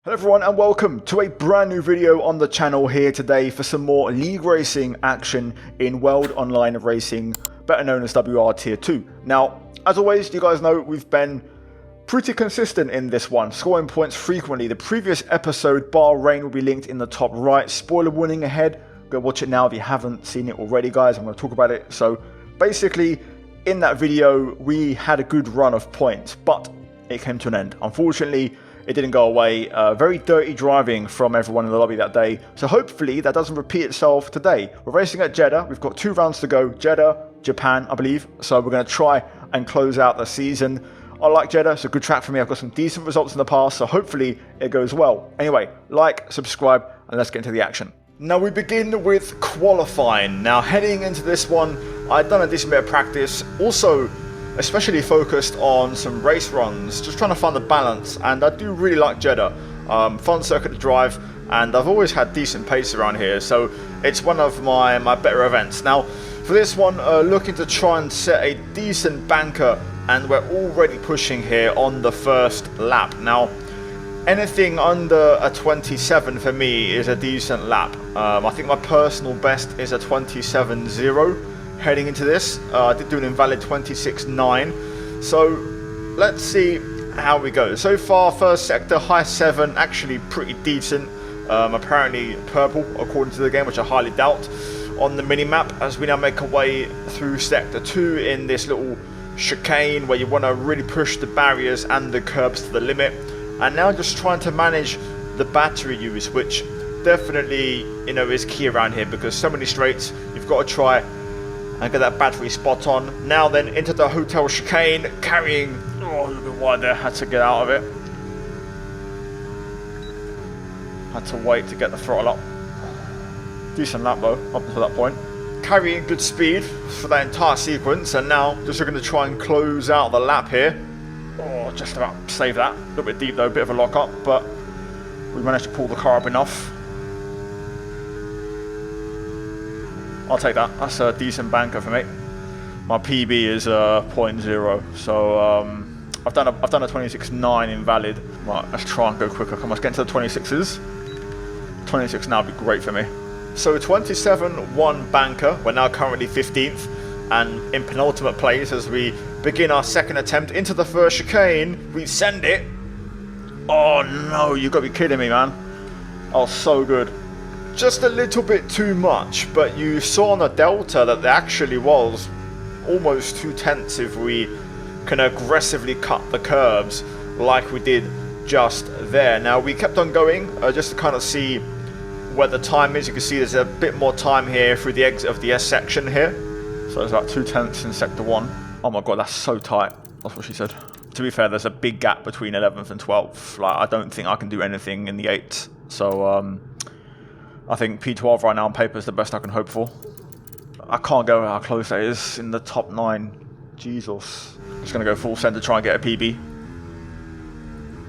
Hello everyone and welcome to a brand new video on the channel here today for some more league racing action in World Online Racing, better known as WR Tier 2. Now, as always, you guys know we've been pretty consistent in this one, scoring points frequently. The previous episode, Bahrain, will be linked in the top right. Spoiler warning ahead. Go watch it now if you haven't seen it already, guys. I'm going to talk about it. So basically, in that video, we had a good run of points, but it came to an end. Unfortunately, it didn't go away. Very dirty driving from everyone in the lobby that day. So hopefully that doesn't repeat itself today. We're racing at Jeddah. We've got 2 rounds to go. Jeddah, Japan, I believe. So we're going to try and close out the season. I like Jeddah. It's a good track for me. I've got some decent results in the past. So hopefully it goes well. Anyway, like, subscribe, and let's get into the action. Now we begin with qualifying. Now heading into this one, I'd done a decent bit of practice. Also, especially focused on some race runs, just trying to find the balance, and I do really like Jeddah. Fun circuit to drive, and I've always had decent pace around here, so it's one of my better events. Now, for this one, looking to try and set a decent banker, and we're already pushing here on the first lap. Now, anything under a 27 for me is a decent lap. I think my personal best is a 27.0. Heading into this, I did do an invalid 26.9, so let's see how we go. So far, first sector, high 7, actually pretty decent. Apparently purple, according to the game, which I highly doubt, on the mini-map, as we now make our way through sector 2 in this little chicane where you want to really push the barriers and the curbs to the limit. And now just trying to manage the battery use, which definitely, you know, is key around here, because so many straights, you've got to try and get that battery spot on. Now then, into the hotel chicane, carrying, oh, a little bit wide there, had to get out of it. Had to wait to get the throttle up. Decent lap though, up until that point. Carrying good speed for that entire sequence, and now just looking to try and close out the lap here. Oh, just about save that. A little bit deep though, a bit of a lock up, but we managed to pull the car up enough. I'll take that. That's a decent banker for me. My PB is 0.0, so I've done a 26.9 invalid. Right, let's try and go quicker. Come on, let's get into the 26s. 26 now would be great for me. So 27.1 banker. We're now currently 15th and in penultimate place as we begin our second attempt into the first chicane. We send it. Oh no, you got to be kidding me, man. Oh, so good. Just a little bit too much, but you saw on the delta that there actually was almost 2/10 if we can aggressively cut the curbs like we did just there. Now we kept on going just to kind of see where the time is. You can see there's a bit more time here through the exit of the S section here. So there's about 2/10 in sector 1. Oh my god, that's so tight. That's what she said. To be fair, there's a big gap between 11th and 12th. Like, I don't think I can do anything in the 8th. So I think P12 right now on paper is the best I can hope for. I can't go how close that is in the top 9. Jesus. Just going to go full send to try and get a PB.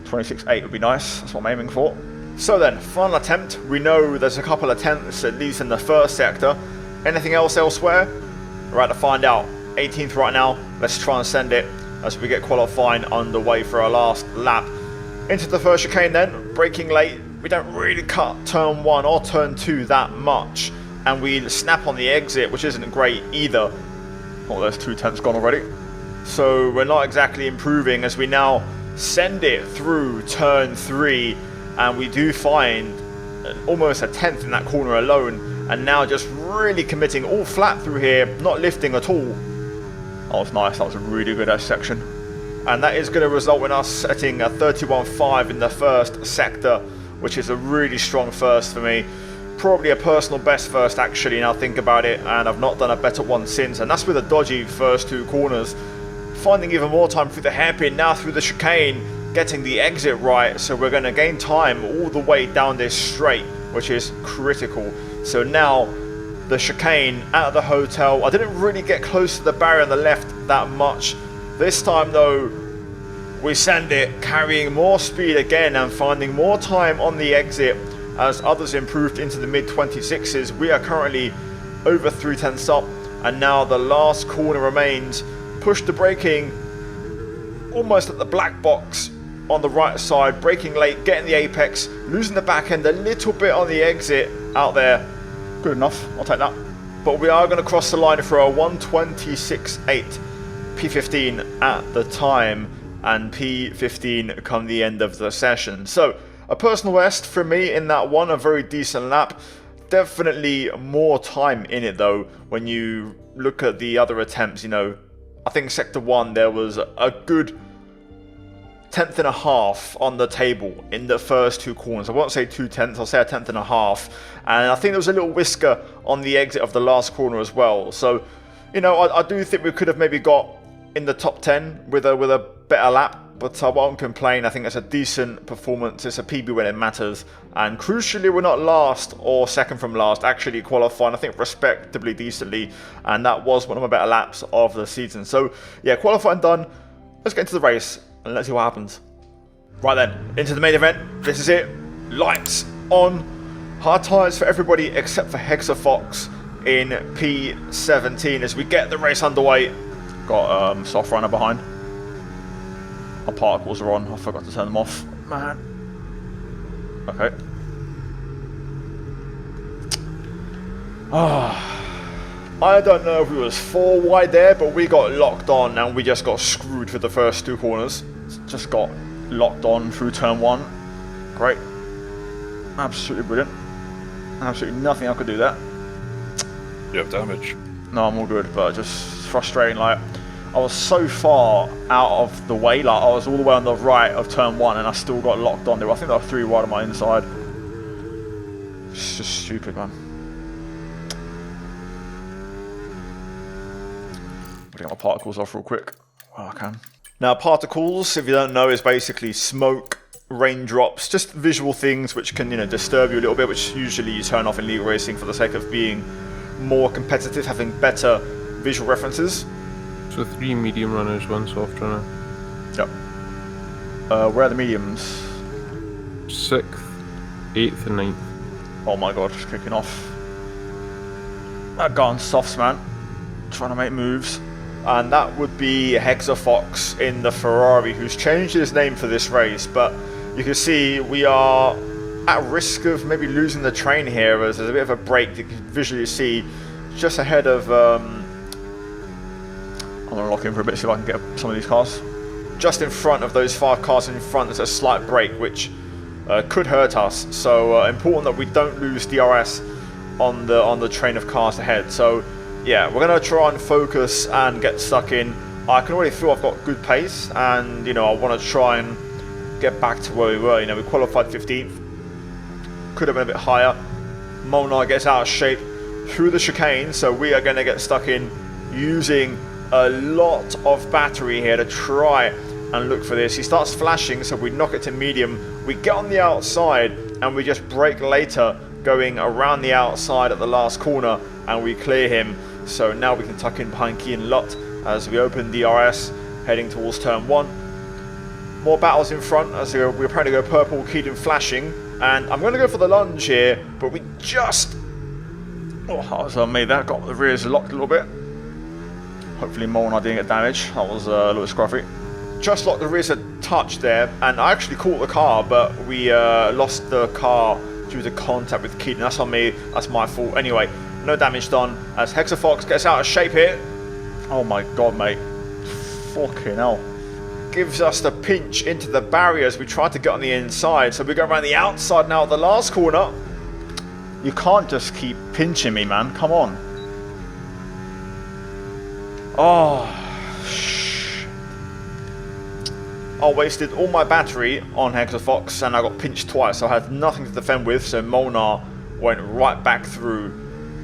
26.8 would be nice. That's what I'm aiming for. So then, final attempt. We know there's a couple attempts, at least in the first sector. Anything else elsewhere? We're about to find out. 18th right now. Let's try and send it as we get qualifying underway for our last lap. Into the first chicane then. Braking late. We don't really cut turn 1 or turn 2 that much, and we snap on the exit, which isn't great either. Oh, there's 2/10 gone already. So we're not exactly improving as we now send it through turn 3, and we do find almost a 10th in that corner alone, and now just really committing all flat through here, not lifting at all. Oh, it's nice. That was a really good S section. And that is going to result in us setting a 31.5 in the first sector, which is a really strong first for me. Probably a personal best first, actually, now think about it, and I've not done a better one since, and that's with the dodgy first 2 corners. Finding even more time through the hairpin, now through the chicane, getting the exit right, so we're going to gain time all the way down this straight, which is critical. So now, the chicane out of the hotel. I didn't really get close to the barrier on the left that much. This time, though, we send it, carrying more speed again and finding more time on the exit as others improved into the mid-26s. We are currently over 3/10 up, and now the last corner remains. Push the braking almost at the black box on the right side, braking late, getting the apex, losing the back end a little bit on the exit out there. Good enough, I'll take that. But we are going to cross the line for a 1:26.8 P15 at the time, and P15 come the end of the session. So a personal best for me in that one, a very decent lap. Definitely more time in it though when you look at the other attempts. You know, I think sector 1 there was a good 10th and a half on the table in the first 2 corners. I won't say 2/10, I'll say a 10th and a half. And I think there was a little whisker on the exit of the last corner as well. So, you know, I do think we could have maybe got in the top 10 with a better lap. But I won't complain. I think it's a decent performance. It's a PB when it matters. And crucially, we're not last or second from last. Actually qualifying, I think, respectably decently. And that was one of my better laps of the season. So, yeah, qualifying done. Let's get into the race and let's see what happens. Right then, into the main event. This is it. Lights on. Hard tyres for everybody except for Hexafox in P17 as we get the race underway. Got soft runner behind. Our particles are on. I forgot to turn them off. Man. Okay. I don't know if we was 4 wide there, but we got locked on and we just got screwed for the first 2 corners. Just got locked on through turn 1. Great. Absolutely brilliant. Absolutely nothing I could do there. You have damage. No, I'm all good, but just frustrating. Like, I was so far out of the way. Like, I was all the way on the right of turn 1 and I still got locked on there. I think there were 3 wide on my inside. It's just stupid, man. Get my particles off real quick. Well, I can. Now, particles, if you don't know, is basically smoke, raindrops, just visual things which can, you know, disturb you a little bit, which usually you turn off in league racing for the sake of being more competitive, having better visual references. So 3 medium runners, 1 soft runner. Yep. Where are the mediums? 6th, 8th and 9th. Oh my god, just kicking off. That guy on softs, man. Trying to make moves. And that would be Hexafox in the Ferrari, who's changed his name for this race. But you can see we are at risk of maybe losing the train here, as there's a bit of a break that you can visually see just ahead of... I'm going to lock in for a bit, see if I can get some of these cars. Just in front of those 5 cars in front, there's a slight break, which could hurt us. So important that we don't lose DRS on the train of cars ahead. So yeah, we're going to try and focus and get stuck in. I can already feel I've got good pace, and you know, I want to try and get back to where we were. You know, we qualified 15th, could have been a bit higher. Molnar gets out of shape through the chicane, so we are going to get stuck in using a lot of battery here to try and look for this. He starts flashing, so we knock it to medium. We get on the outside and we just brake later, going around the outside at the last corner, and we clear him. So now we can tuck in behind Key and Lot as we open DRS, heading towards turn 1. More battles in front as we apparently go purple, Keaton flashing. And I'm going to go for the lunge here, but we just... Oh, I was made that, got the rears locked a little bit. Hopefully Molnar didn't get damaged. That was a little scruffy. Just locked the rears a touch there, and I actually caught the car, but we lost the car due to contact with Keaton. That's on me, that's my fault. Anyway, no damage done as Hexafox gets out of shape here. Oh my god, mate. Fucking hell. Gives us the pinch into the barriers. We tried to get on the inside, so we go around the outside now at the last corner. You can't just keep pinching me, man. Come on. Oh, I wasted all my battery on Hexafox and I got pinched twice. So I had nothing to defend with, so Molnar went right back through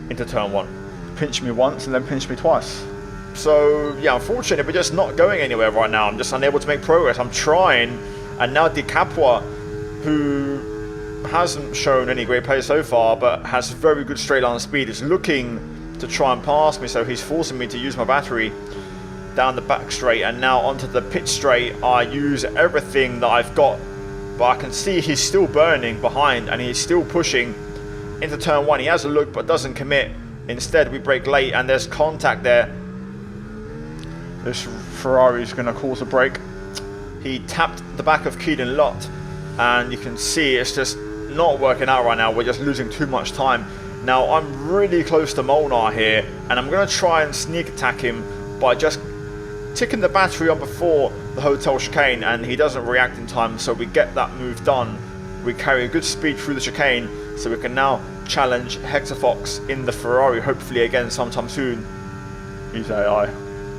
into turn 1. Pinched me once and then pinched me twice. So yeah, unfortunately we're just not going anywhere right now. I'm just unable to make progress. I'm trying, and now Di Capua, who hasn't shown any great play so far but has very good straight line speed, is looking to try and pass me, so he's forcing me to use my battery down the back straight, and now onto the pit straight. I use everything that I've got, but I can see he's still burning behind and he's still pushing into turn 1. He has a look but doesn't commit. Instead we brake late and there's contact there. This Ferrari is going to cause a break. he tapped the back of Keelan Lott, and you can see it's just not working out right now. We're just losing too much time. Now I'm really close to Molnar here, and I'm going to try and sneak attack him by just ticking the battery on before the hotel chicane, and he doesn't react in time, so we get that move done. We carry a good speed through the chicane, so we can now challenge Hexafox in the Ferrari, hopefully again sometime soon. He's AI.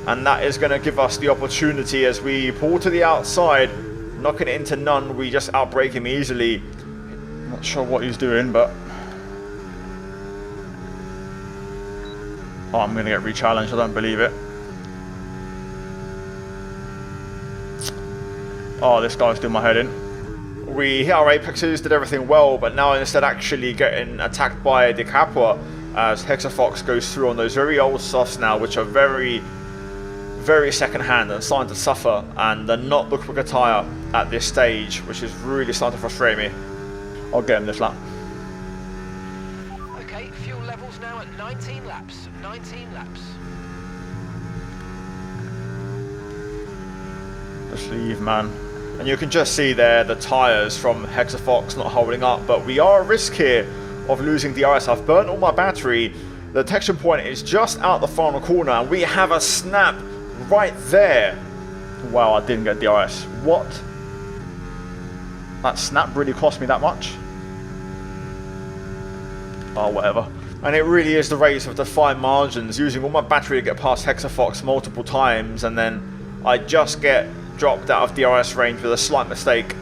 And that is going to give us the opportunity as we pull to the outside, knocking it into none. We just outbrake him easily. Not sure what he's doing, but... oh, I'm going to get re-challenged, I don't believe it. Oh, this guy's doing my head in. We hit our apexes, did everything well, but now instead actually getting attacked by the Capua as Hexafox goes through on those very old softs now, which are very second hand and starting to suffer, and they're not the quicker tyre at this stage, which is really starting to frustrate me. I'll get him this lap. Okay, fuel levels now at 19 laps. 19 laps. Just leave, man. And you can just see there the tyres from Hexafox not holding up, but we are at risk here of losing DRS. I've burnt all my battery. The detection point is just out the final corner, and we have a snap right there. Wow, I didn't get DRS. What? That snap really cost me that much? Oh, whatever. And it really is the race of the fine margins, using all my battery to get past Hexafox multiple times, and then I just get dropped out of DRS range with a slight mistake.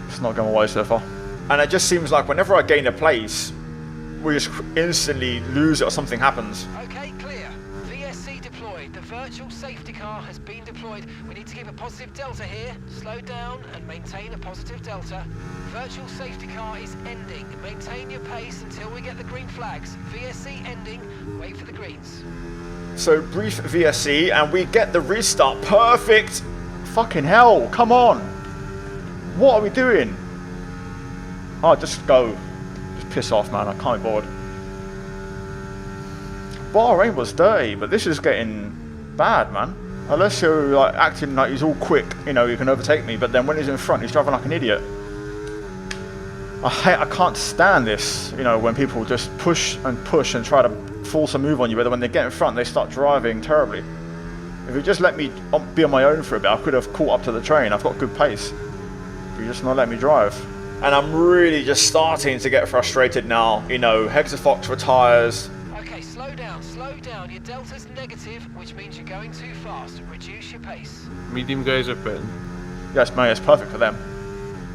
It's not going away so far. And it just seems like whenever I gain a place, we just instantly lose it or something happens. Okay, clear. VSC deployed. The virtual safety car has been deployed. We need to keep a positive delta here. Slow down and maintain a positive delta. Virtual safety car is ending. Maintain your pace until we get the green flags. VSC ending. Wait for the greens. So brief VSC and we get the restart. Perfect. Fucking hell. Come on. What are we doing? Oh, just go. Just piss off, man. I can't be bored. Bahrain was dirty, but this is getting bad, man. Unless you're like acting like he's all quick, you know, you can overtake me, but then when he's in front, he's driving like an idiot. I can't stand this, you know, when people just push and try to force a move on you, but when they get in front, they start driving terribly. If you just let me be on my own for a bit, I could have caught up to the train. I've got good pace. But you just not let me drive. And I'm really just starting to get frustrated now. You know, Hexafox retires. Okay, slow down, slow down. Your delta's negative, which means you're going too fast. Reduce your pace. Medium guys are pitting. Yes, mate, it's perfect for them.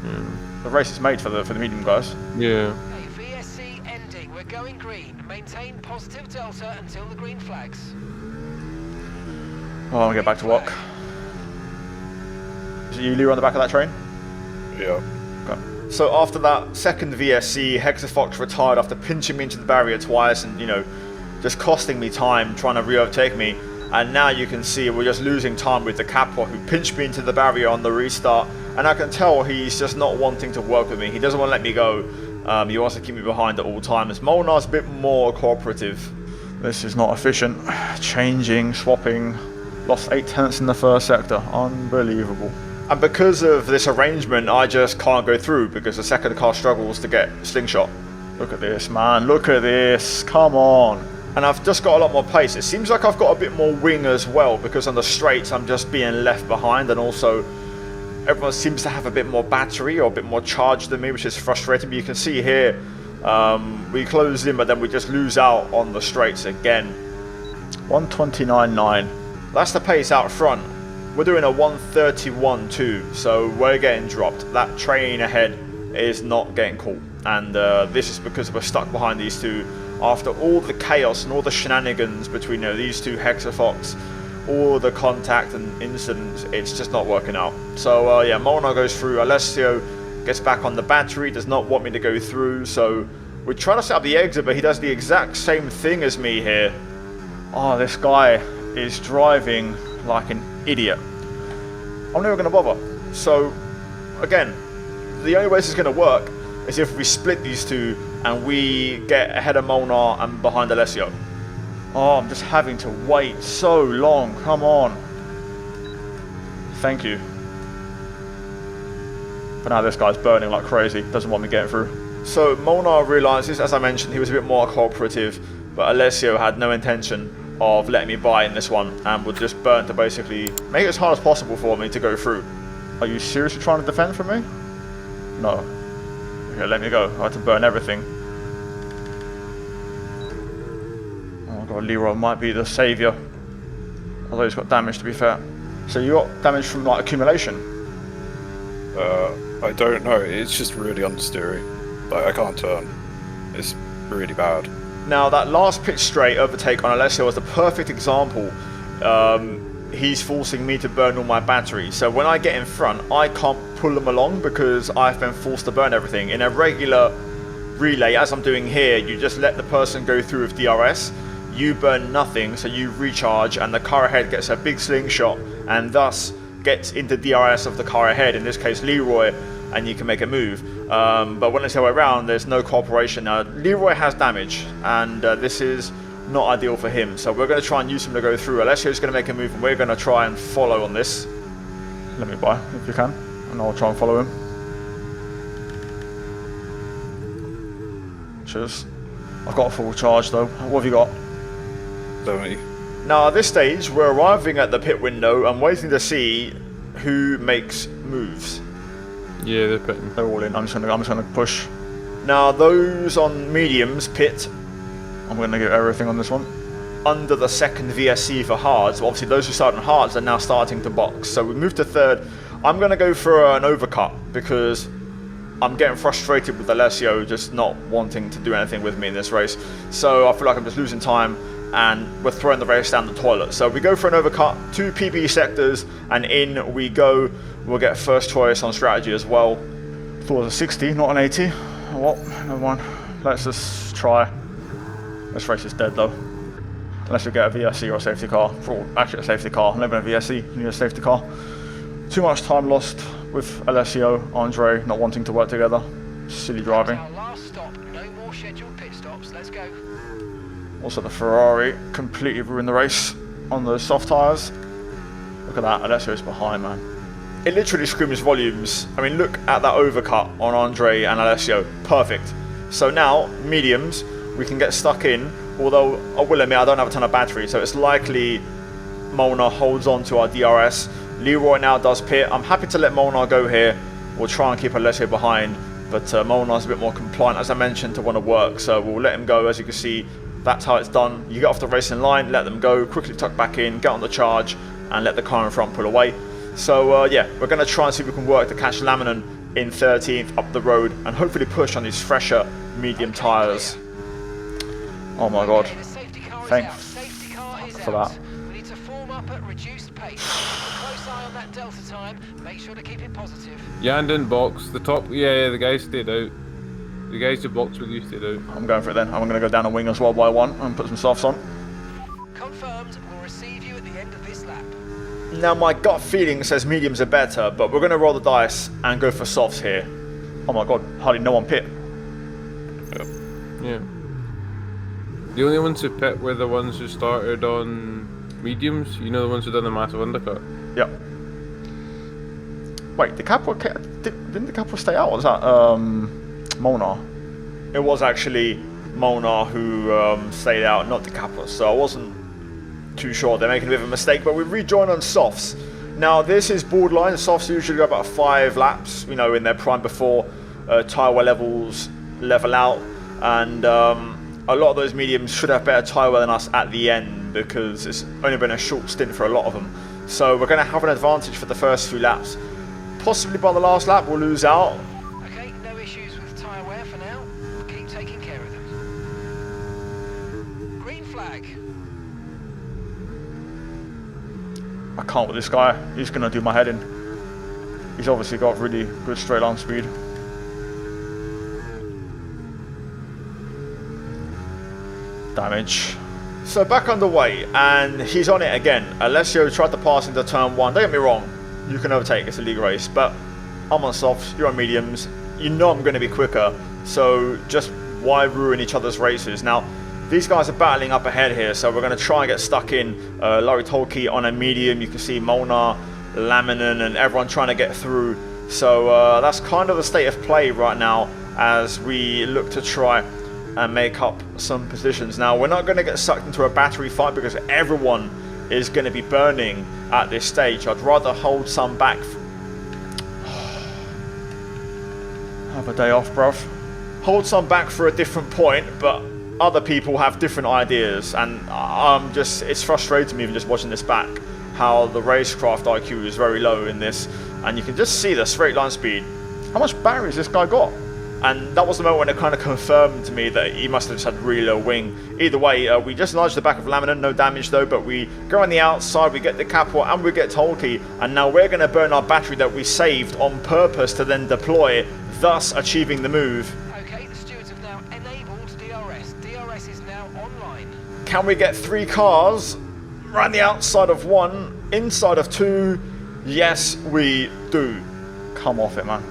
Yeah. The race is made for the medium guys. Yeah. Okay, VSC ending. We're going green. Maintain positive delta until the green flags. Oh, I'll get back to work. Is it you, Leroy, on the back of that train? Yeah. Okay. So after that second VSC, Hexafox retired after pinching me into the barrier twice and, you know, just costing me time trying to re-overtake me. And now you can see we're just losing time with the Capua who pinched me into the barrier on the restart. And I can tell he's just not wanting to work with me. He doesn't want to let me go. He wants to keep me behind at all times. Molnar's a bit more cooperative. This is not efficient. Changing, swapping. Lost 8 tenths in the first sector. Unbelievable. And because of this arrangement, I just can't go through because the second car struggles to get slingshot. Look at this, man. Look at this. Come on. And I've just got a lot more pace. It seems like I've got a bit more wing as well because on the straights I'm just being left behind, and also everyone seems to have a bit more battery or a bit more charge than me, which is frustrating. But you can see here, we close in, but then we just lose out on the straights again. 129.9. That's the pace out front. We're doing a 131.2, so we're getting dropped. That train ahead is not getting caught, and this is because we're stuck behind these two. After all the chaos and all the shenanigans between these two Hexafox, all the contact and incidents, it's just not working out. So yeah, Molnar goes through. Alessio gets back on the battery, does not want me to go through, so we try to set up the exit, but he does the exact same thing as me here. Oh, this guy is driving like an idiot. I'm never going to bother. So again, the only way this is going to work is if we split these two and we get ahead of Molnar and behind Alessio. Oh, I'm just having to wait so long. Come on. Thank you. But now this guy's burning like crazy, doesn't want me getting through. So Molnar realises, as I mentioned, he was a bit more cooperative, but Alessio had no intention of letting me by in this one and would just burn to basically make it as hard as possible for me to go through. Are you seriously trying to defend from me? No. Okay, let me go. I had to burn everything. Oh my god, Leroy might be the saviour. Although he's got damage, to be fair. So you got damage from like accumulation? I don't know. It's just really understeering. Like, I can't turn. It's really bad. Now that last pitch straight overtake on Alessio was the perfect example. He's forcing me to burn all my batteries. So when I get in front, I can't pull them along because I've been forced to burn everything. In a regular relay, as I'm doing here, you just let the person go through with DRS. You burn nothing, so you recharge, and the car ahead gets a big slingshot, and thus gets into DRS of the car ahead, in this case Leroy, and you can make a move. But when it's the other way around, there's no cooperation. Now, Leroy has damage, and this is not ideal for him, so we're going to try and use him to go through. Alessio's going to make a move, and we're going to try and follow on this. Let me by, if you can, and I'll try and follow him. Cheers. I've got a full charge though. What have you got? 70. Now at this stage, we're arriving at the pit window and waiting to see who makes moves. Yeah, they're pitting. They're all in. I'm just gonna push. Now those on mediums pit. I'm gonna get everything on this one. Under the second VSC for hards. Well, obviously those who start on hards are now starting to box. So we move to third. I'm gonna go for an overcut because I'm getting frustrated with Alessio just not wanting to do anything with me in this race. So I feel like I'm just losing time, and we're throwing the race down the toilet. So we go for an overcut, 2 PB sectors, and in we go. We'll get first choice on strategy as well. Thought it was a 60, not an 80. Oh, well, never mind. Let's just try. This race is dead though. Unless we get a VSC or a safety car. Actually a safety car, never a VSC, you need a safety car. Too much time lost with Alessio, Andre not wanting to work together. Silly driving. Our last stop, no more scheduled pit stops. Let's go. Also the Ferrari completely ruined the race on those soft tyres. Look at that, Alessio's behind, man. It literally screams volumes. I mean, look at that overcut on Andre and Alessio. Perfect. So now, mediums, we can get stuck in, although I will admit I don't have a ton of battery, so it's likely Molnar holds on to our DRS. Leroy now does pit. I'm happy to let Molnar go here. We'll try and keep Alessio behind, but Molnar's a bit more compliant, as I mentioned, to want to work, so we'll let him go. As you can see, that's how it's done. You get off the racing line, let them go, quickly tuck back in, get on the charge, and let the car in front pull away. So yeah, we're going to try and see if we can work to catch Laminen in 13th up the road, and hopefully push on these fresher medium tyres. Oh my god. Thanks for that. We need to form up at reduced pace. Keep a close eye on that delta time. Make sure to keep it positive. Jan didn't box. The top, yeah, the guys stayed out. The guys who boxed with you stayed out. I'm going for it then. I'm going to go down a wing as well by one and put some softs on. Confirmed. We'll receive you at the end of this lap. Now my gut feeling says mediums are better, but we're going to roll the dice and go for softs here. Oh my god, hardly no one pit. Yeah. The only ones who pit were the ones who started on mediums. You know, the ones who done the massive undercut. Yep. Wait, didn't the Capra stay out? Or was that Molnar? It was actually Molnar who stayed out, not the Capra. So I wasn't too sure. They're making a bit of a mistake, but we rejoin on softs. Now this is borderline. Softs usually go about 5 laps, you know, in their prime before tyre wear levels level out, and a lot of those mediums should have better tyre wear than us at the end because it's only been a short stint for a lot of them. So we're going to have an advantage for the first few laps. Possibly by the last lap we'll lose out. Okay, no issues with tyre wear for now. We'll keep taking care of them. Green flag. I can't with this guy. He's going to do my head in. He's obviously got really good straight line speed. Damage. So back underway, and he's on it again. Alessio tried to pass into turn 1. Don't get me wrong, you can overtake, it's a league race, but I'm on softs, you're on mediums. You know I'm going to be quicker, so just why ruin each other's races? Now, these guys are battling up ahead here, so we're going to try and get stuck in. Larry Tolke on a medium, you can see Molnar, Laminen, and everyone trying to get through So that's kind of the state of play right now as we look to try and make up some positions. Now, we're not going to get sucked into a battery fight because everyone is going to be burning at this stage. I'd rather hold some back. Have a day off, bruv. Hold some back for a different point, but other people have different ideas, and it's frustrating me even just watching this back, how the racecraft IQ is very low in this, and you can just see the straight line speed. How much battery has this guy got? And that was the moment when it kind of confirmed to me that he must have just had really low wing. Either way, we just nudged the back of Laminin, no damage though, but we go on the outside, we get the capital, and we get Tolkien, and now we're going to burn our battery that we saved on purpose to then deploy, thus achieving the move. Okay, the stewards have now enabled DRS. DRS is now online. Can we get 3 cars around the outside of 1, inside of 2? Yes, we do. Come off it, man.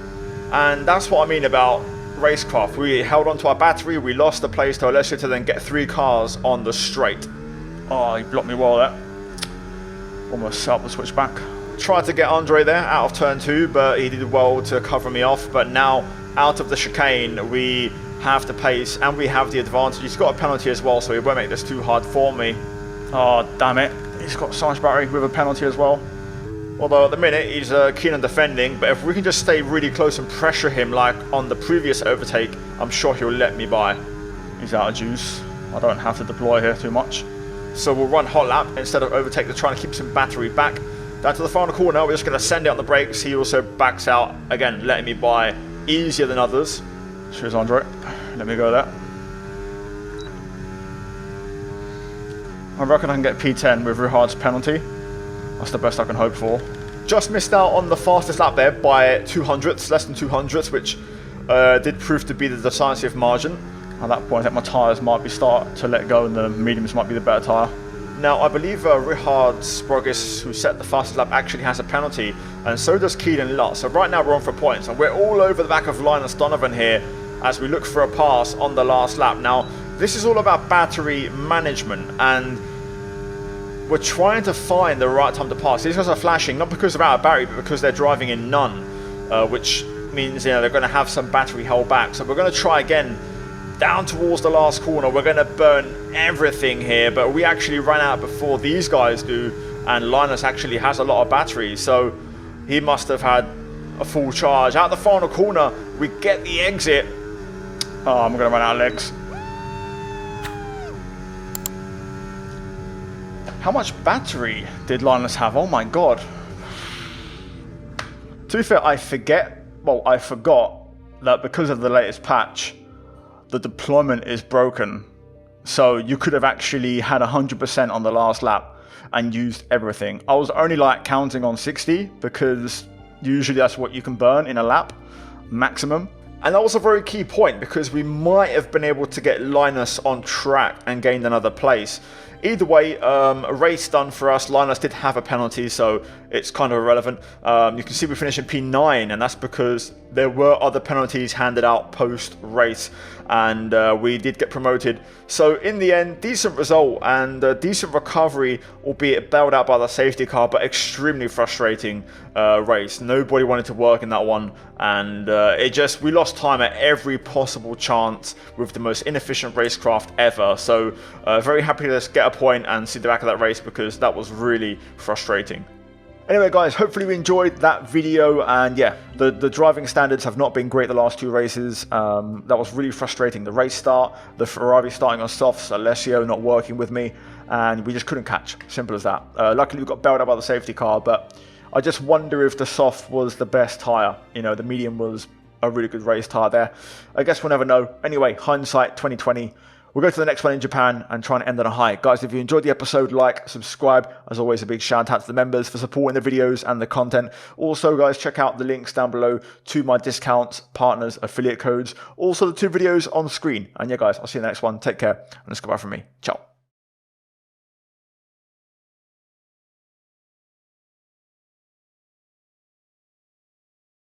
And that's what I mean about racecraft. We held onto our battery, we lost the place to Alessio to then get 3 cars on the straight. Oh, he blocked me well there. Almost set up the switchback. Tried to get Andre there out of turn 2, but he did well to cover me off. But now, out of the chicane, we have the pace and we have the advantage. He's got a penalty as well, so he won't make this too hard for me. Oh, damn it. He's got so much battery with a penalty as well. Although at the minute he's keen on defending, but if we can just stay really close and pressure him like on the previous overtake, I'm sure he'll let me by. He's out of juice. I don't have to deploy here too much. So we'll run hot lap instead of overtake to try and keep some battery back. Down to the final corner, we're just going to send it on the brakes. He also backs out, again, letting me by easier than others. Cheers, Andre. Let me go there. I reckon I can get P10 with Rihard's penalty. That's the best I can hope for. Just missed out on the fastest lap there by 200ths, less than 200ths, which did prove to be the decisive margin. At that point, I think my tyres might be start to let go and the mediums might be the better tyre. Now, I believe Richard Sprogis, who set the fastest lap, actually has a penalty, and so does Keelan Lutt. So right now we're on for points, and we're all over the back of Linus Donovan here as we look for a pass on the last lap. Now, this is all about battery management, and we're trying to find the right time to pass. These guys are flashing, not because they're out of battery, but because they're driving in none, which means they're going to have some battery held back. So we're going to try again down towards the last corner. We're going to burn everything here, but we actually ran out before these guys do, and Linus actually has a lot of batteries, so he must have had a full charge. Out the final corner, we get the exit. Oh, I'm going to run out of legs. How much battery did Linus have? Oh my god. To be fair, I forgot that because of the latest patch, the deployment is broken. So you could have actually had 100% on the last lap and used everything. I was only like counting on 60 because usually that's what you can burn in a lap, maximum. And that was a very key point because we might have been able to get Linus on track and gained another place. Either way, a race done for us. Linus did have a penalty, so it's kind of irrelevant. You can see we finished in P9, and that's because there were other penalties handed out post-race, and we did get promoted. So in the end, decent result and decent recovery, albeit bailed out by the safety car, but extremely frustrating race. Nobody wanted to work in that one, and we lost time at every possible chance with the most inefficient racecraft ever. So very happy to just get a point and see the back of that race because that was really frustrating. Anyway guys, hopefully you enjoyed that video, and yeah, the driving standards have not been great the last 2 races. That was really frustrating. The race start, the Ferrari starting on softs, Alessio not working with me, and we just couldn't catch. Simple as that. Luckily we got bailed out by the safety car, but I just wonder if the soft was the best tyre. You know, the medium was a really good race tyre there. I guess we'll never know. Anyway, hindsight 2020. We'll go to the next one in Japan and try and end on a high. Guys, if you enjoyed the episode, like, subscribe. As always, a big shout out to the members for supporting the videos and the content. Also, guys, check out the links down below to my discounts, partners, affiliate codes. Also, the 2 videos on screen. And yeah, guys, I'll see you in the next one. Take care, and let's go back from me. Ciao.